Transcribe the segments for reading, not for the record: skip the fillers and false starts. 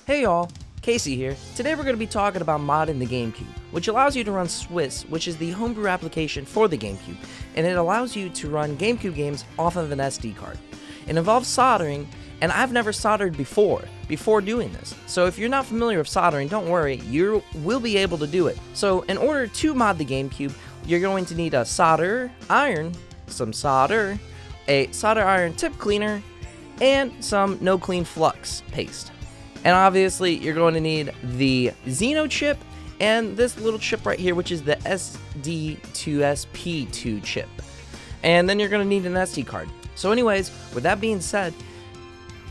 Hey y'all, Casey here. Today we're going to be talking about modding the Gamecube, which allows you to run Swiss, which is the homebrew application for the Gamecube, and it allows you to run Gamecube games off of an SD card. It involves soldering, and I've never soldered before doing this. So if you're not familiar with soldering, don't worry, you will be able to do it. So in order to mod the Gamecube, you're going to need a solder iron, some solder, a solder iron tip cleaner, and some no clean flux paste. And obviously, you're going to need the Xeno chip and this little chip right here, which is the SD2SP2 chip. And then you're going to need an SD card. So anyways, with that being said,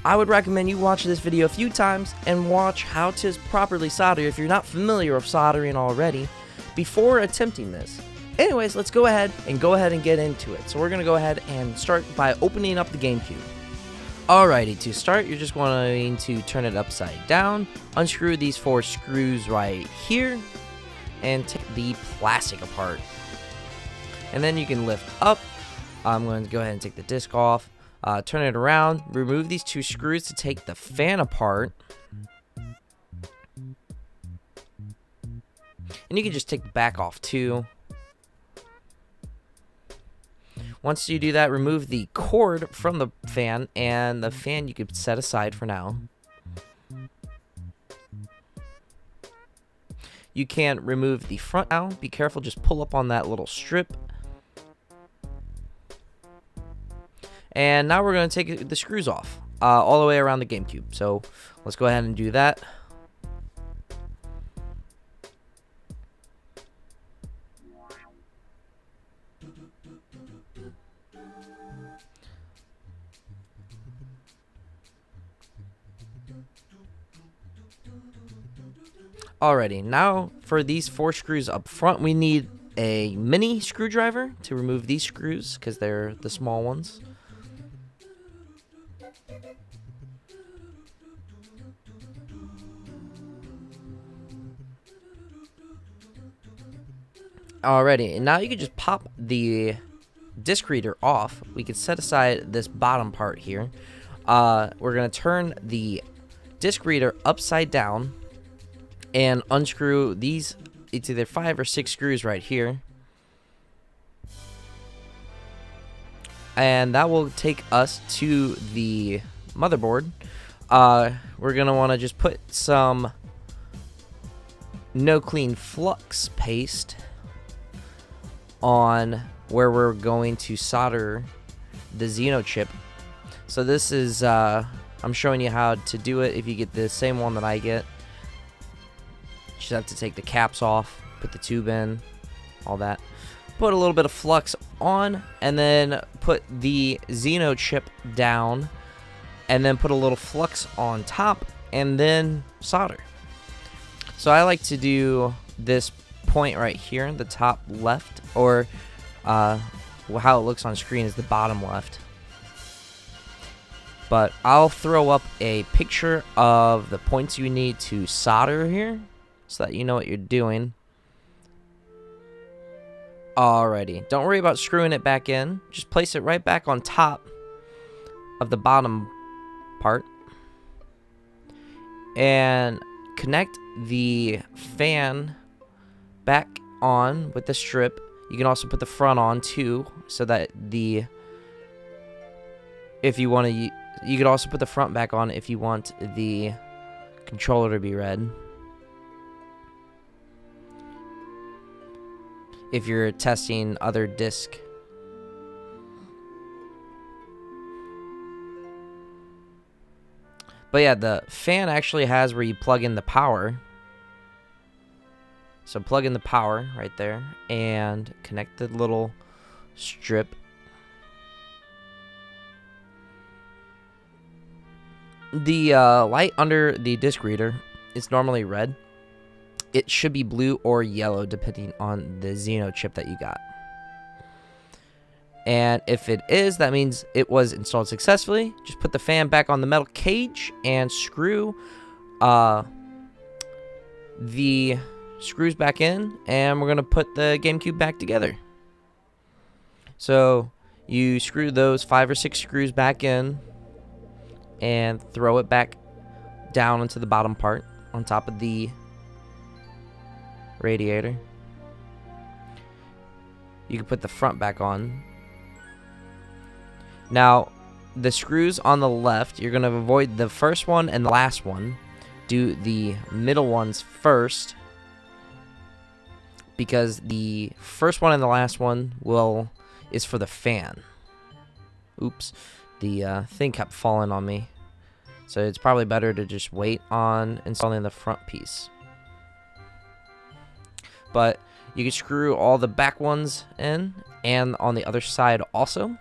I would recommend you watch this video a few times and watch how to properly solder if you're not familiar with soldering already before attempting this. Anyways, let's go ahead and get into it. So we're going to go ahead and start by opening up the Gamecube. Alrighty, to start, you're just going to turn it upside down, unscrew these 4 screws right here, and take the plastic apart. And then you can lift up. I'm going to go ahead and take the disc off, turn it around, remove these 2 screws to take the fan apart. And you can just take the back off too. Once you do that, remove the cord from the fan, and the fan you could set aside for now. You can remove the front now. Be careful, just pull up on that little strip. And now we're going to take the screws off all the way around the Gamecube. So let's go ahead and do that. Alrighty, now for these 4 screws up front, we need a mini screwdriver to remove these screws because they're the small ones. Alrighty, and now you can just pop the disc reader off. We can set aside this bottom part here. We're going to turn the disc reader upside down and unscrew these. It's either 5 or 6 screws right here, and that will take us to the motherboard. We're gonna want to just put some no clean flux paste on where we're going to solder the Xeno chip. So this is I'm showing you how to do it if you get the same one that I get. Just have to take the caps off, put the tube in, all that. Put a little bit of flux on, and then put the Xeno chip down, and then put a little flux on top, and then solder. So I like to do this point right here, the top left, or how it looks on screen is the bottom left. But I'll throw up a picture of the points you need to solder here, so that you know what you're doing. Alrighty, don't worry about screwing it back in. Just place it right back on top of the bottom part. And connect the fan back on with the strip. You can also put the front on too, so that if you want to, you could also put the front back on if you want the controller to be red. If you're testing other disc. But yeah, the fan actually has where you plug in the power. So plug in the power right there and connect the little strip. The light under the disc reader is normally red. It should be blue or yellow depending on the Xeno chip that you got. And if it is, that means it was installed successfully. Just put the fan back on the metal cage and screw the screws back in, and we're going to put the Gamecube back together. So you screw those 5 or 6 screws back in and throw it back down into the bottom part on top of the radiator. You can put the front back on. Now, the screws on the left, you're going to avoid the first one and the last one. Do the middle ones first, because the first one and the last one is for the fan. Oops, the thing kept falling on me. So it's probably better to just wait on installing the front piece. But you can screw all the back ones in, and on the other side also.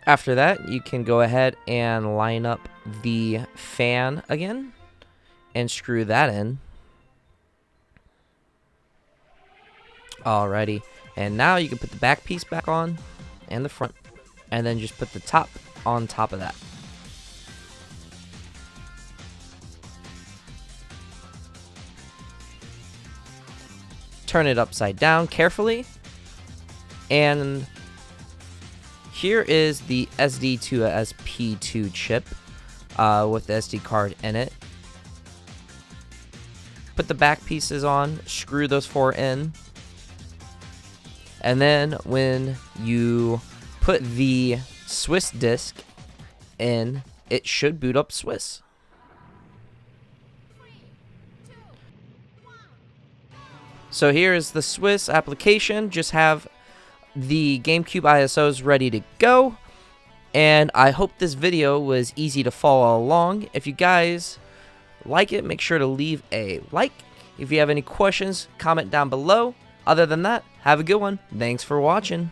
After that, you can go ahead and line up the fan again and screw that in. Alrighty, and now you can put the back piece back on and the front, and then just put the top on top of that. Turn it upside down carefully, and here is the SD to a SP2 chip with the SD card in it. Put the back pieces on, screw those 4 in, and then when you put the Swiss disk in, it should boot up Swiss. So here is the Swiss application. Just have the GameCube ISOs ready to go, and I hope this video was easy to follow along. If you guys like it, make sure to leave a like. If you have any questions, comment down below. Other than that, have a good one. Thanks for watching.